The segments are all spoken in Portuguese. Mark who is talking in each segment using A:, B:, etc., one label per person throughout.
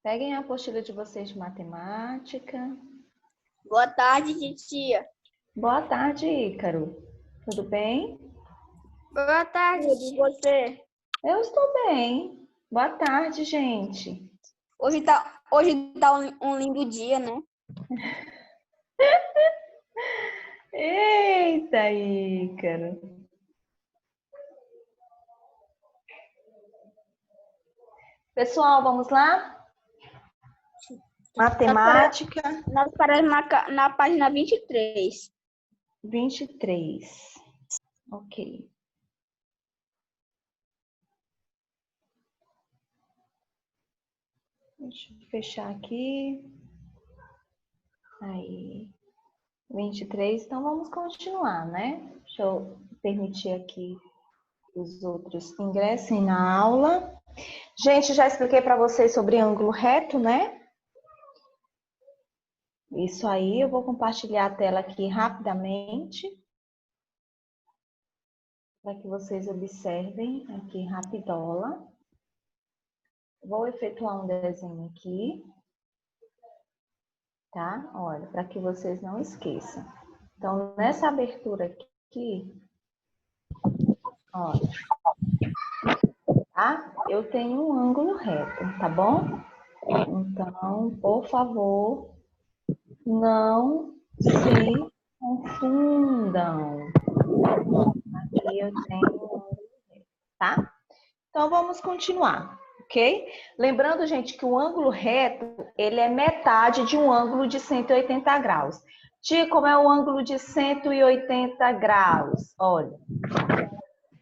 A: Peguem a apostila de vocês de matemática.
B: Boa tarde, titia.
A: Boa tarde, Ícaro. Tudo bem?
B: Boa tarde. Tudo, e você?
A: Eu estou bem. Boa tarde, gente.
B: Hoje tá um lindo dia, né?
A: Eita, Ícaro. Pessoal, vamos lá? Matemática.
B: Nós paramos na página 23.
A: 23. Ok. Deixa eu fechar aqui. Aí. 23. Então, vamos continuar, né? Deixa eu permitir aqui que os outros ingressem na aula. Gente, já expliquei para vocês sobre ângulo reto, né? Isso aí, eu vou compartilhar a tela aqui rapidamente, para que vocês observem aqui rapidola. Vou efetuar um desenho aqui, tá? Olha, para que vocês não esqueçam. Então, nessa abertura aqui, olha, tá? Eu tenho um ângulo reto, tá bom? Então, por favor, não se confundam. Aqui eu tenho, tá? Então, vamos continuar, ok? Lembrando, gente, que o ângulo reto, ele é metade de um ângulo de 180 graus. Tia, como é o ângulo de 180 graus? Olha,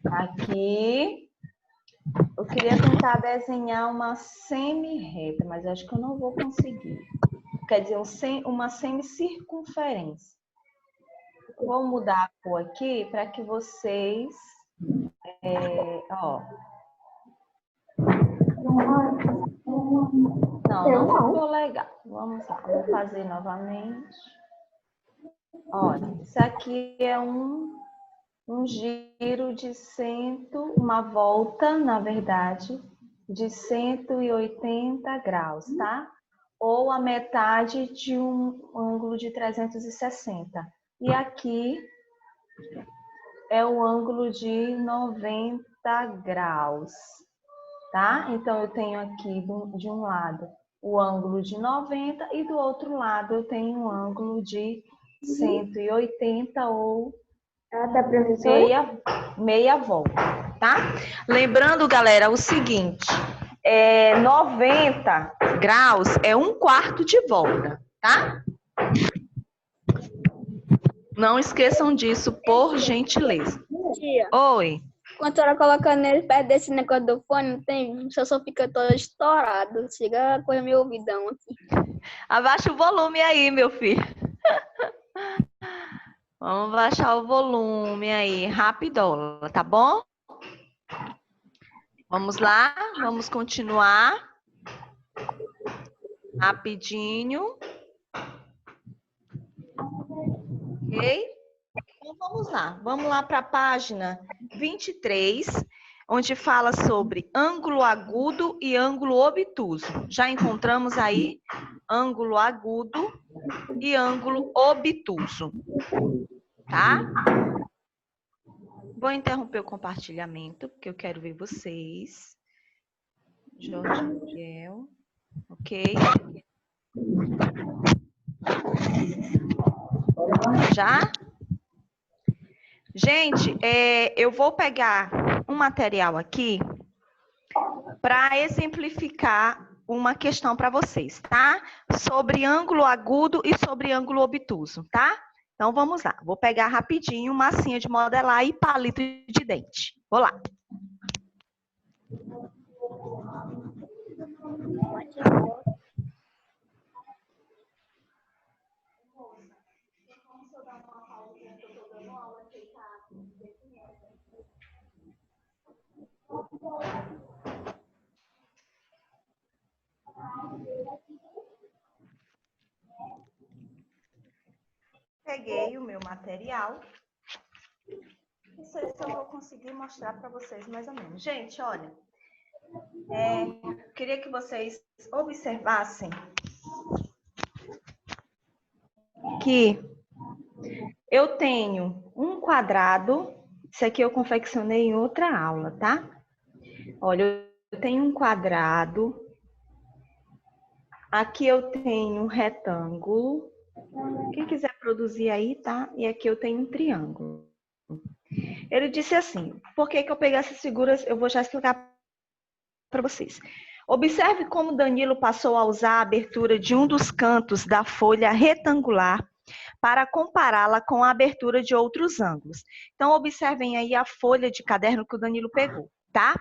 A: aqui eu queria tentar desenhar uma semi-reta, mas acho que eu não vou conseguir. Quer dizer, uma semicircunferência. Vou mudar a cor aqui para que vocês... ó. Não ficou legal. Vamos lá, vou fazer novamente. Olha, isso aqui é um giro de uma volta, na verdade, de 180 graus, tá? Ou a metade de um ângulo de 360. E aqui é o ângulo de 90 graus, tá? Então, eu tenho aqui de um lado o ângulo de 90 e do outro lado eu tenho um ângulo de 180 ou meia volta, tá? Lembrando, galera, o seguinte, 90 graus é 1/4 de volta, tá? Não esqueçam disso, por gentileza.
B: Tia,
A: Oi.
B: quando a senhora coloca nele perto desse negócio do fone, não tem, o seu som fica todo estourado. Chega a coisa meu ouvidão aqui.
A: Abaixa o volume aí, meu filho. Vamos baixar o volume aí, rapidola, tá bom? Vamos lá, vamos continuar. Rapidinho. Ok? Então, vamos lá para a página 23, onde fala sobre ângulo agudo e ângulo obtuso. Já encontramos aí ângulo agudo e ângulo obtuso, tá? Vou interromper o compartilhamento, porque eu quero ver vocês. Jorge Miguel, ok? Já? Gente, eu vou pegar um material aqui para exemplificar uma questão para vocês, tá? Sobre ângulo agudo e sobre ângulo obtuso, tá? Então, vamos lá. Vou pegar rapidinho massinha de modelar e palito de dente. Vou lá. Peguei o meu material. Não sei se eu vou conseguir mostrar para vocês mais ou menos. Gente, olha. queria que vocês observassem que eu tenho um quadrado. Isso aqui eu confeccionei em outra aula, tá? Olha, eu tenho um quadrado. Aqui eu tenho um retângulo. Quem quiser produzir aí, tá? E aqui eu tenho um triângulo. Ele disse assim, por que que eu peguei essas figuras? Eu vou já explicar para vocês. Observe como Danilo passou a usar a abertura de um dos cantos da folha retangular para compará-la com a abertura de outros ângulos. Então, observem aí a folha de caderno que o Danilo pegou, tá?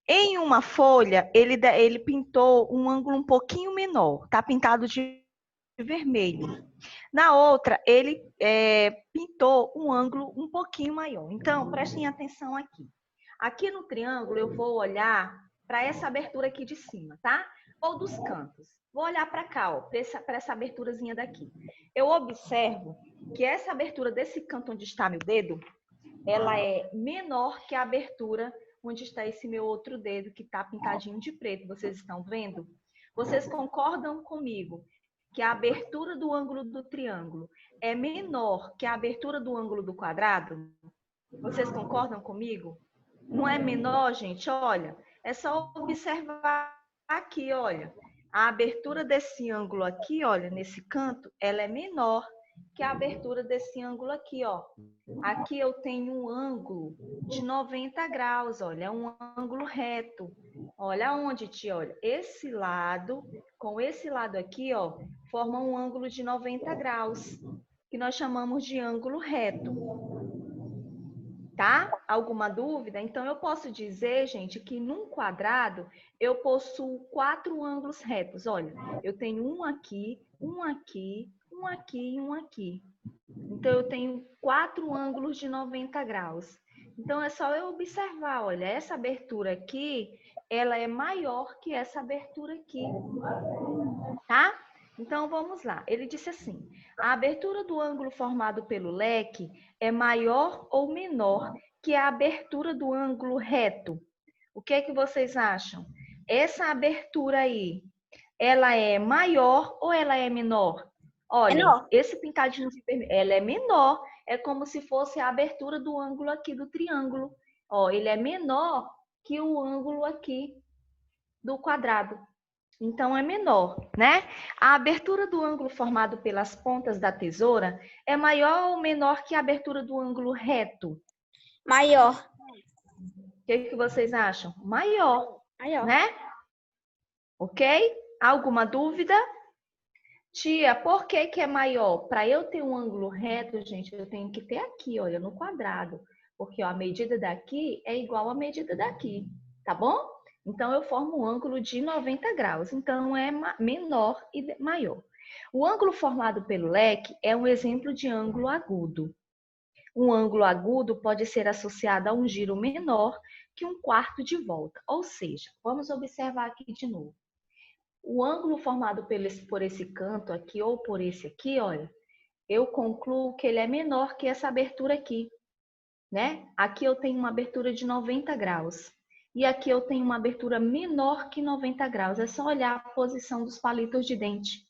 A: Em uma folha, ele pintou um ângulo um pouquinho menor, tá pintado de vermelho. Na outra, ele pintou um ângulo um pouquinho maior. Então, prestem atenção aqui. Aqui no triângulo, eu vou olhar para essa abertura aqui de cima, tá? Ou dos cantos. Vou olhar para cá, ó, para essa aberturazinha daqui. Eu observo que essa abertura desse canto onde está meu dedo, ela é menor que a abertura onde está esse meu outro dedo que está pintadinho de preto. Vocês estão vendo? Vocês concordam comigo que a abertura do ângulo do triângulo é menor que a abertura do ângulo do quadrado? Vocês concordam comigo? Não é menor, gente? Olha, é só observar aqui, olha. A abertura desse ângulo aqui, olha, nesse canto, ela é menor que a abertura desse ângulo aqui, ó. Aqui eu tenho um ângulo de 90 graus, olha, é um ângulo reto. Olha onde, tia, olha. Esse lado com esse lado aqui, ó, forma um ângulo de 90 graus, que nós chamamos de ângulo reto. Tá? Alguma dúvida? Então, eu posso dizer, gente, que num quadrado eu possuo 4 ângulos retos. Olha, eu tenho um aqui, um aqui, um aqui e um aqui. Então, eu tenho 4 ângulos de 90 graus. Então, é só eu observar, olha, essa abertura aqui, ela é maior que essa abertura aqui, tá? Então, vamos lá. Ele disse assim, a abertura do ângulo formado pelo leque é maior ou menor que a abertura do ângulo reto. O que é que vocês acham? Essa abertura aí, ela é maior ou ela é menor? Olha,
B: Menor.
A: esse pintadinho de vermelho, ela é menor. É como se fosse a abertura do ângulo aqui do triângulo. Ó, ele é menor que o ângulo aqui do quadrado. Então, é menor, né? A abertura do ângulo formado pelas pontas da tesoura é maior ou menor que a abertura do ângulo reto?
B: Maior.
A: O que vocês acham? Maior,
B: Maior.
A: né? Ok? Alguma dúvida? Tia, por que que é maior? Para eu ter um ângulo reto, gente, eu tenho que ter aqui, olha, no quadrado. Porque ó, a medida daqui é igual à medida daqui, tá bom? Então, eu formo um ângulo de 90 graus. Então, é menor e maior. O ângulo formado pelo leque é um exemplo de ângulo agudo. Um ângulo agudo pode ser associado a um giro menor que um quarto de volta. Ou seja, vamos observar aqui de novo. O ângulo formado por esse canto aqui ou por esse aqui, olha, eu concluo que ele é menor que essa abertura aqui, né? Aqui eu tenho uma abertura de 90 graus. E aqui eu tenho uma abertura menor que 90 graus. É só olhar a posição dos palitos de dente.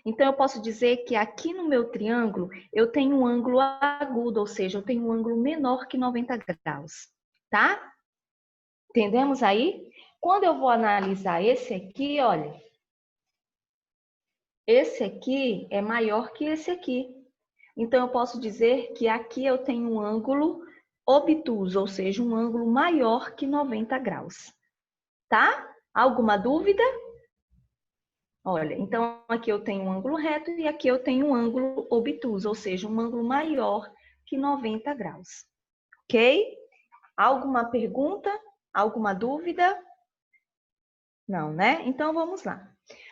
A: Então, eu posso dizer que aqui no meu triângulo, eu tenho um ângulo agudo, ou seja, eu tenho um ângulo menor que 90 graus, tá? Entendemos aí? Quando eu vou analisar esse aqui, olha, esse aqui é maior que esse aqui. Então, eu posso dizer que aqui eu tenho um ângulo obtuso, ou seja, um ângulo maior que 90 graus. Tá? Alguma dúvida? Olha, então aqui eu tenho um ângulo reto e aqui eu tenho um ângulo obtuso, ou seja, um ângulo maior que 90 graus. Ok? Alguma pergunta? Alguma dúvida? Não, né? Então vamos lá.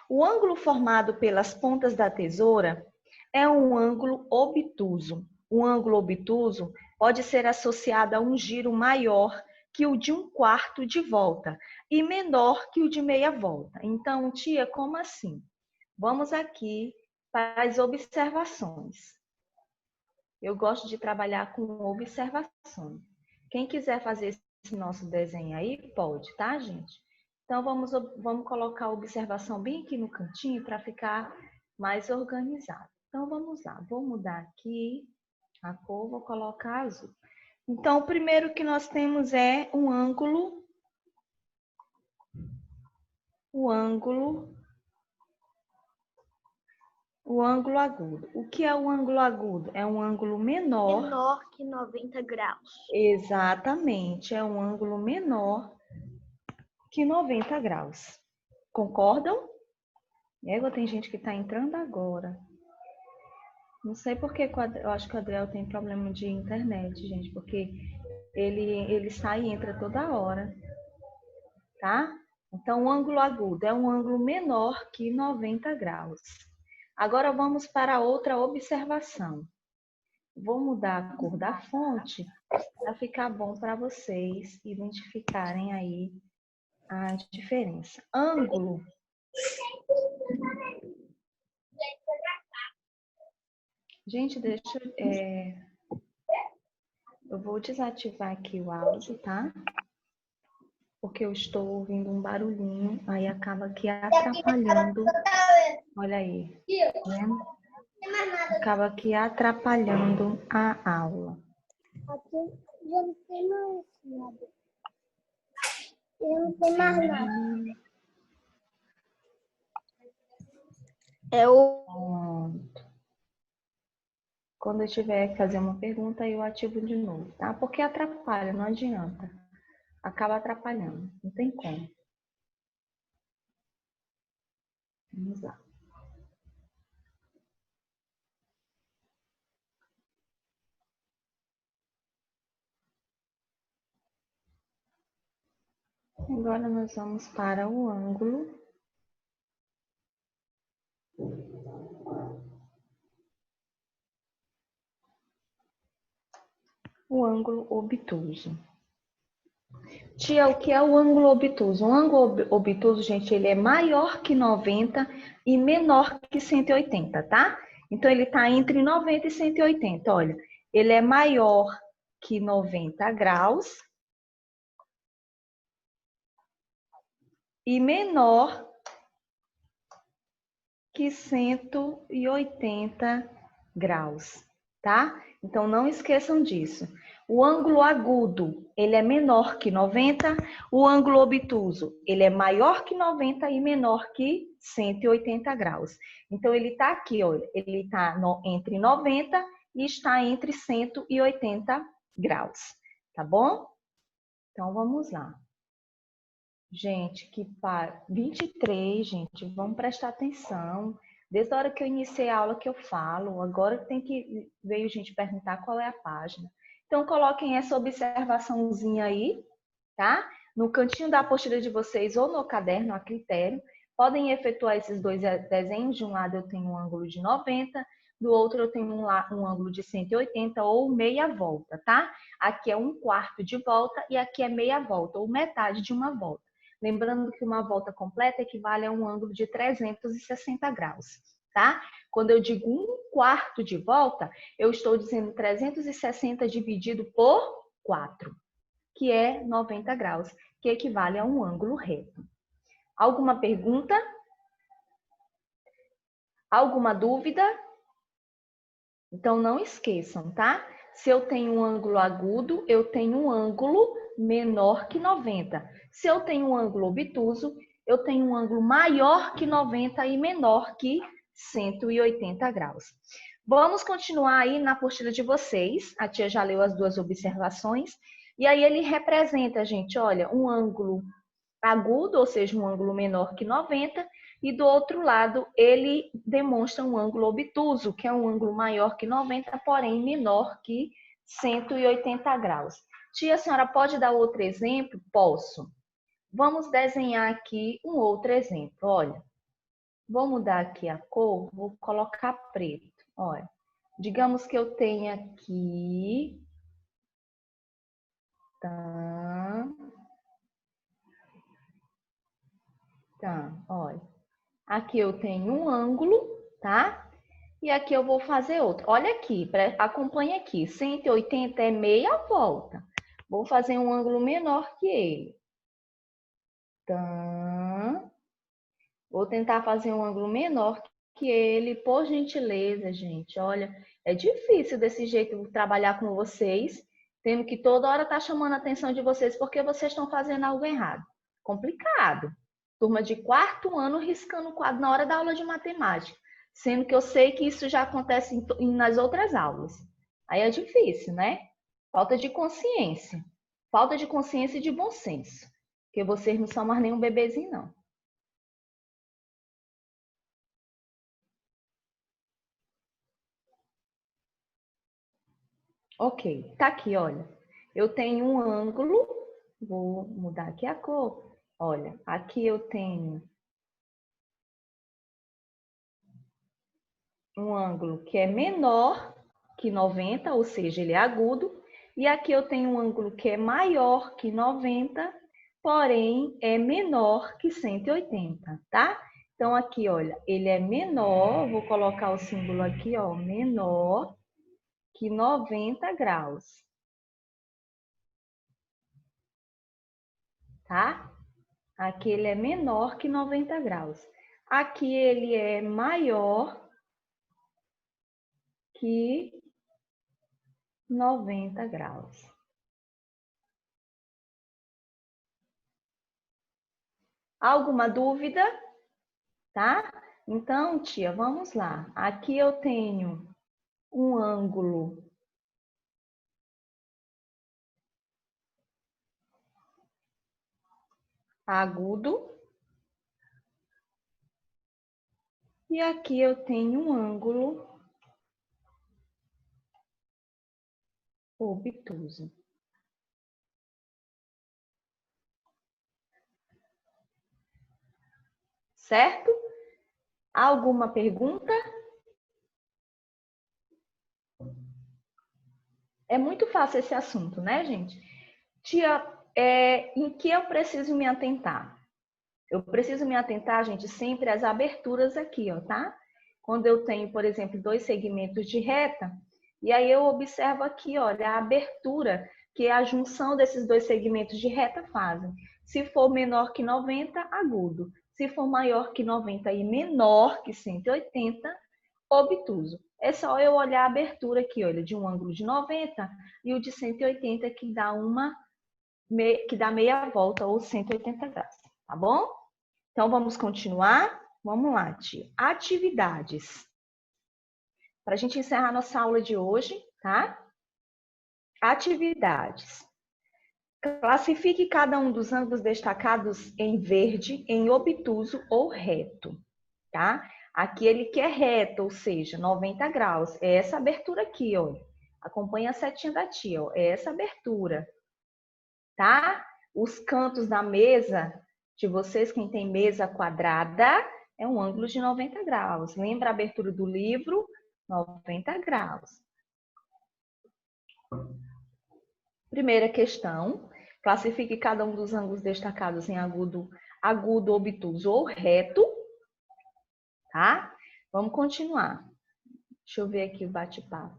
A: O ângulo formado pelas pontas da tesoura é um ângulo obtuso. O ângulo obtuso pode ser associado a um giro maior que o de um quarto de volta e menor que o de meia volta. Então, tia, como assim? Vamos aqui para as observações. Eu gosto de trabalhar com observações. Quem quiser fazer esse nosso desenho aí, pode, tá, gente? Então, vamos colocar a observação bem aqui no cantinho para ficar mais organizado. Então, vamos lá. Vou mudar aqui a cor, vou colocar azul. Então, o primeiro que nós temos é um ângulo. O ângulo agudo. O que é o ângulo agudo? É um ângulo menor.
B: Menor que 90 graus.
A: Exatamente, é um ângulo menor que 90 graus. Concordam? Tem gente que está entrando agora. Não sei por que eu acho que o Adriel tem problema de internet, gente, porque ele sai e entra toda hora, tá? Então, o ângulo agudo é um ângulo menor que 90 graus. Agora, vamos para outra observação. Vou mudar a cor da fonte para ficar bom para vocês identificarem aí a diferença. Ângulo. Gente, eu vou desativar aqui o áudio, tá? Porque eu estou ouvindo um barulhinho, aí acaba aqui atrapalhando. Olha aí, né? Acaba aqui atrapalhando a aula.
B: Aqui já não tem mais nada. Eu não tenho mais nada.
A: Quando eu tiver que fazer uma pergunta, eu ativo de novo, tá? Porque atrapalha, não adianta. Acaba atrapalhando, não tem como. Vamos lá. Agora nós vamos para o ângulo. O ângulo obtuso. Tia, o que é o ângulo obtuso? O ângulo obtuso, gente, ele é maior que 90 e menor que 180, tá? Então, ele está entre 90 e 180. Olha, ele é maior que 90 graus e menor que 180 graus, tá? Então, não esqueçam disso. O ângulo agudo, ele é menor que 90. O ângulo obtuso, ele é maior que 90 e menor que 180 graus. Então, ele está aqui, olha, ele está entre 90 e está entre 180 graus, tá bom? Então, vamos lá. Gente, 23, gente, vamos prestar atenção. Desde a hora que eu iniciei a aula que eu falo, agora veio gente perguntar qual é a página. Então, coloquem essa observaçãozinha aí, tá? No cantinho da apostila de vocês ou no caderno, a critério. Podem efetuar esses dois desenhos. De um lado eu tenho um ângulo de 90, do outro eu tenho um ângulo de 180 ou meia volta, tá? Aqui é 1/4 de volta e aqui é meia volta, ou metade de uma volta. Lembrando que uma volta completa equivale a um ângulo de 360 graus, tá? Quando eu digo 1/4 de volta, eu estou dizendo 360 dividido por 4, que é 90 graus, que equivale a um ângulo reto. Alguma pergunta? Alguma dúvida? Então, não esqueçam, tá? Se eu tenho um ângulo agudo, eu tenho um ângulo menor que 90. Se eu tenho um ângulo obtuso, eu tenho um ângulo maior que 90 e menor que 180 graus. Vamos continuar aí na apostila de vocês. A tia já leu as duas observações. E aí ele representa, gente, olha, um ângulo agudo, ou seja, um ângulo menor que 90, e do outro lado ele demonstra um ângulo obtuso, que é um ângulo maior que 90, porém menor que 180 graus. Tia, a senhora pode dar outro exemplo? Posso. Vamos desenhar aqui um outro exemplo. Olha, vou mudar aqui a cor, vou colocar preto. Olha, digamos que eu tenha aqui... Tá, olha. Aqui eu tenho um ângulo, tá? E aqui eu vou fazer outro. Olha aqui, acompanha aqui. 180 é meia volta. Vou fazer um ângulo menor que ele. Tá. Vou tentar fazer um ângulo menor que ele, por gentileza, gente. Olha, é difícil desse jeito trabalhar com vocês, tendo que toda hora estar chamando a atenção de vocês porque vocês estão fazendo algo errado. Complicado. Turma de 4º ano riscando o quadro na hora da aula de matemática, sendo que eu sei que isso já acontece nas outras aulas. Aí é difícil, né? Falta de consciência. Falta de consciência e de bom senso. Porque vocês não são mais nenhum bebezinho, não. Ok, tá aqui, olha. Eu tenho um ângulo, vou mudar aqui a cor. Olha, aqui eu tenho um ângulo que é menor que 90, ou seja, ele é agudo. E aqui eu tenho um ângulo que é maior que 90, porém é menor que 180, tá? Então aqui, olha, ele é menor, vou colocar o símbolo aqui, ó, menor que 90 graus, tá? Aqui ele é menor que 90 graus. Aqui ele é maior que 90 graus. Alguma dúvida? Tá? Então, tia, vamos lá. Aqui eu tenho um ângulo agudo. E aqui eu tenho um ângulo obtuso. Certo? Alguma pergunta? É muito fácil esse assunto, né, gente? Tia, em que eu preciso me atentar? Eu preciso me atentar, gente, sempre às aberturas aqui, ó, tá? Quando eu tenho, por exemplo, 2 segmentos de reta, e aí eu observo aqui, olha, a abertura que a junção desses 2 segmentos de reta fazem. Se for menor que 90, agudo. Se for maior que 90 e menor que 180, obtuso. É só eu olhar a abertura aqui, olha, de um ângulo de 90 e o de 180 que dá meia volta ou 180 graus, tá bom? Então, vamos continuar? Vamos lá, tia. Atividades. Para a gente encerrar nossa aula de hoje, tá? Atividades. Classifique cada um dos ângulos destacados em verde, em obtuso ou reto, tá? Aqui ele que é reto, ou seja, 90 graus. É essa abertura aqui, ó. Acompanha a setinha da tia, ó. É essa abertura, tá? Os cantos da mesa de vocês, quem tem mesa quadrada, é um ângulo de 90 graus. Lembra a abertura do livro? 90 graus. Primeira questão. Classifique cada um dos ângulos destacados em agudo, obtuso ou reto. Tá? Vamos continuar. Deixa eu ver aqui o bate-papo.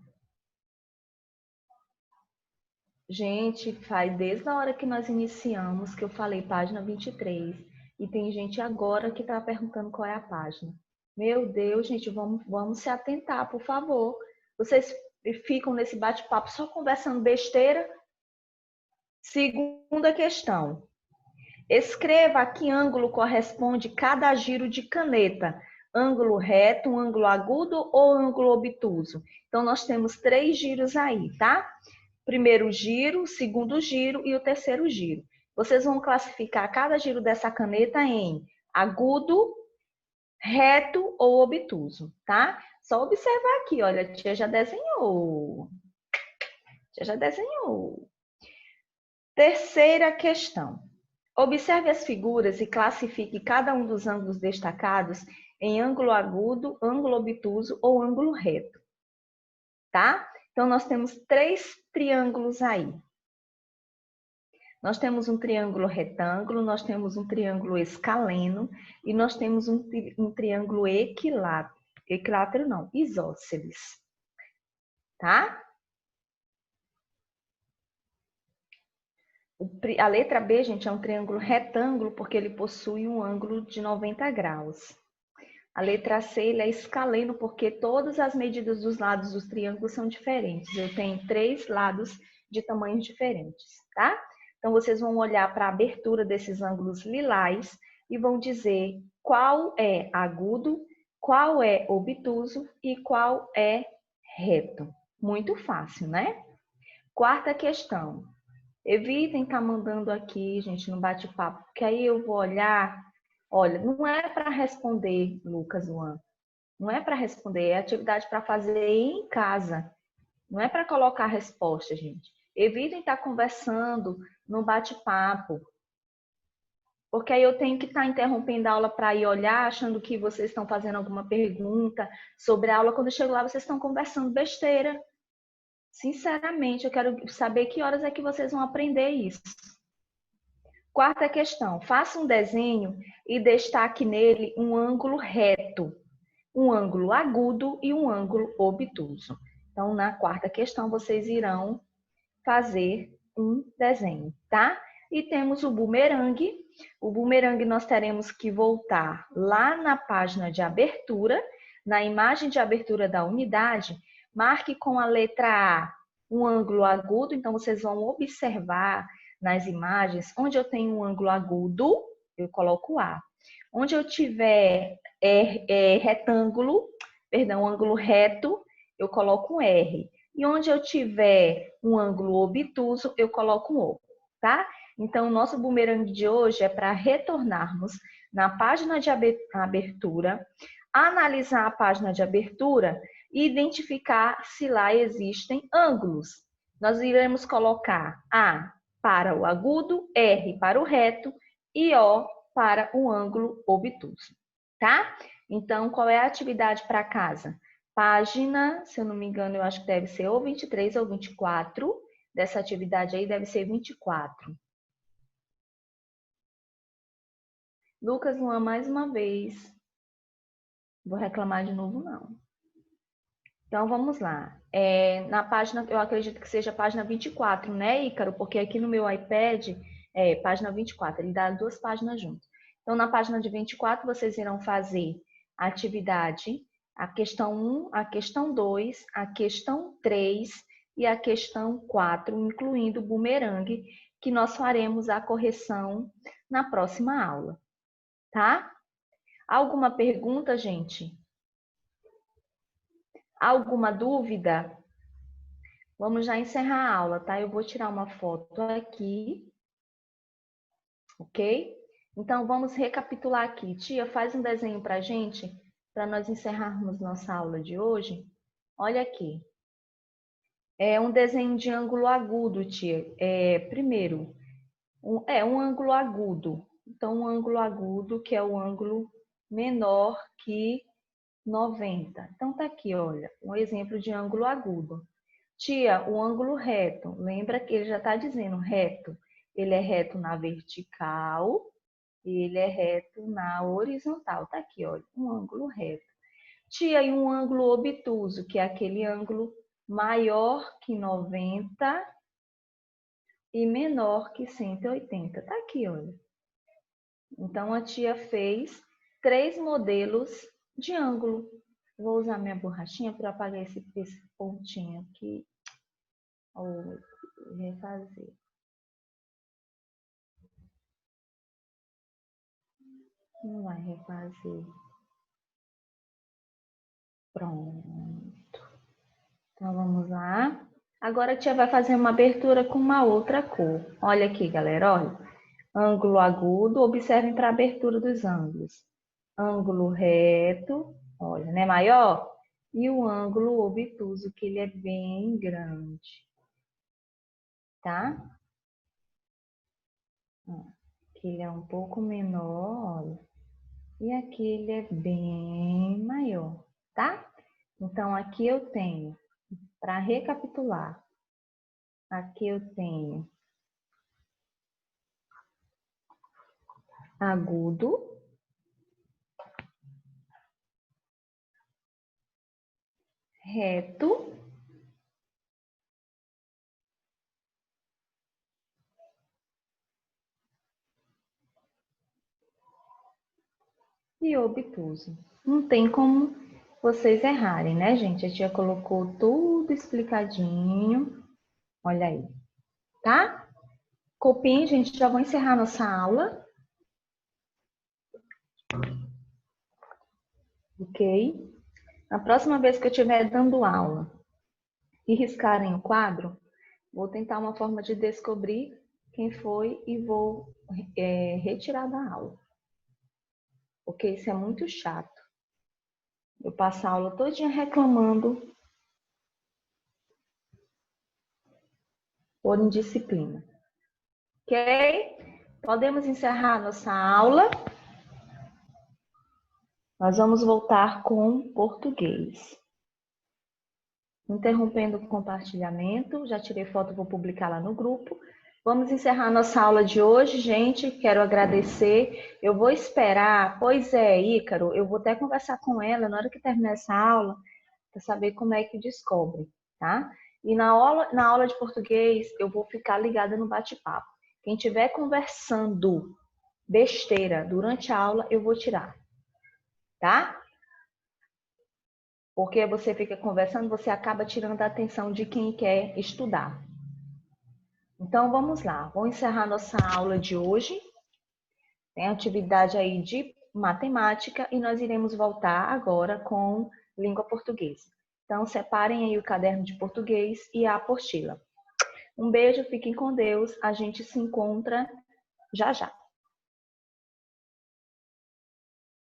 A: Gente, faz desde a hora que nós iniciamos, que eu falei página 23, e tem gente agora que está perguntando qual é a página. Meu Deus, gente, vamos se atentar, por favor. Vocês ficam nesse bate-papo só conversando besteira? Segunda questão. Escreva a que ângulo corresponde cada giro de caneta. Ângulo reto, ângulo agudo ou ângulo obtuso? Então, nós temos 3 giros aí, tá? Primeiro giro, segundo giro e o terceiro giro. Vocês vão classificar cada giro dessa caneta em agudo, reto ou obtuso, tá? Só observar aqui, olha, a tia já desenhou. Tia já desenhou. Terceira questão. Observe as figuras e classifique cada um dos ângulos destacados em ângulo agudo, ângulo obtuso ou ângulo reto, tá? Então, nós temos 3 triângulos aí. Nós temos um triângulo retângulo, nós temos um triângulo escaleno e nós temos um triângulo equilátero. Equilátero não, isósceles. Tá? A letra B, gente, é um triângulo retângulo porque ele possui um ângulo de 90 graus. A letra C, ele é escaleno porque todas as medidas dos lados dos triângulos são diferentes. Eu tenho 3 lados de tamanhos diferentes, tá? Então, vocês vão olhar para a abertura desses ângulos lilás e vão dizer qual é agudo, qual é obtuso e qual é reto. Muito fácil, né? Quarta questão. Evitem estar mandando aqui, gente, no bate-papo, porque aí eu vou olhar. Olha, não é para responder, Lucas, Luan. Não é para responder, é atividade para fazer em casa. Não é para colocar resposta, gente. Evitem estar conversando no bate-papo. Porque aí eu tenho que estar interrompendo a aula para ir olhar, achando que vocês estão fazendo alguma pergunta sobre a aula. Quando eu chego lá, vocês estão conversando besteira. Sinceramente, eu quero saber que horas é que vocês vão aprender isso. Quarta questão. Faça um desenho e destaque nele um ângulo reto, um ângulo agudo e um ângulo obtuso. Então, na quarta questão, vocês irão fazer um desenho, tá? E temos o bumerangue. O bumerangue nós teremos que voltar lá na página de abertura, na imagem de abertura da unidade, marque com a letra A um ângulo agudo, então vocês vão observar nas imagens, onde eu tenho um ângulo agudo, eu coloco A. Onde eu tiver retângulo, perdão, ângulo reto, eu coloco um R. E onde eu tiver um ângulo obtuso, eu coloco um O, tá? Então, o nosso bumerangue de hoje é para retornarmos na página de abertura, analisar a página de abertura e identificar se lá existem ângulos. Nós iremos colocar A para o agudo, R para o reto e O para o ângulo obtuso, tá? Então, qual é a atividade para casa? Página, se eu não me engano, eu acho que deve ser ou 23 ou 24. Dessa atividade aí deve ser 24. Lucas, Luan, mais uma vez. Vou reclamar de novo, não. Então, vamos lá. Na página, eu acredito que seja a página 24, né, Ícaro? Porque aqui no meu iPad é página 24, ele dá 2 páginas juntas. Então, na página de 24, vocês irão fazer a atividade, a questão 1, a questão 2, a questão 3 e a questão 4, incluindo o bumerangue, que nós faremos a correção na próxima aula, tá? Alguma pergunta, gente? Alguma dúvida? Vamos já encerrar a aula, tá? Eu vou tirar uma foto aqui, ok? Então, vamos recapitular aqui. Tia, faz um desenho pra gente, para nós encerrarmos nossa aula de hoje. Olha aqui. É um desenho de ângulo agudo, tia. Primeiro, um ângulo agudo. Então, um ângulo agudo, que é o ângulo menor que 90. Então, tá aqui, olha, um exemplo de ângulo agudo. Tia, o ângulo reto, lembra que ele já está dizendo reto. Ele é reto na vertical e ele é reto na horizontal. Tá aqui, olha, um ângulo reto. Tia, e um ângulo obtuso, que é aquele ângulo maior que 90 e menor que 180. Tá aqui, olha. Então, a tia fez 3 modelos de ângulo. Vou usar minha borrachinha para apagar esse pontinho aqui. Ou refazer. Não vai refazer. Pronto. Então, vamos lá. Agora a tia vai fazer uma abertura com uma outra cor. Olha aqui, galera, olha. Ângulo agudo, observem para a abertura dos ângulos. Ângulo reto, olha, né, maior? E o ângulo obtuso, que ele é bem grande. Tá? Aqui ele é um pouco menor, olha. E aqui ele é bem maior, tá? Então, aqui eu tenho, para recapitular, aqui eu tenho agudo, reto, e obtuso. Não tem como vocês errarem, né, gente? A tia colocou tudo explicadinho. Olha aí, tá? Copiem, gente, já vou encerrar nossa aula. Ok? Na próxima vez que eu estiver dando aula e riscarem o quadro, vou tentar uma forma de descobrir quem foi e vou retirar da aula. Porque isso é muito chato. Eu passo a aula todinha reclamando por indisciplina. Ok? Podemos encerrar nossa aula. Nós vamos voltar com português. Interrompendo o compartilhamento, já tirei foto, vou publicar lá no grupo. Vamos encerrar nossa aula de hoje, gente. Quero agradecer. Eu vou esperar, pois é, Ícaro, eu vou até conversar com ela na hora que terminar essa aula, para saber como é que descobre, tá? E na aula de português, eu vou ficar ligada no bate-papo. Quem estiver conversando besteira durante a aula, eu vou tirar, tá? Porque você fica conversando, você acaba tirando a atenção de quem quer estudar. Então, vamos lá. Vou encerrar nossa aula de hoje. Tem atividade aí de matemática e nós iremos voltar agora com língua portuguesa. Então, separem aí o caderno de português e a apostila. Um beijo, fiquem com Deus. A gente se encontra já já.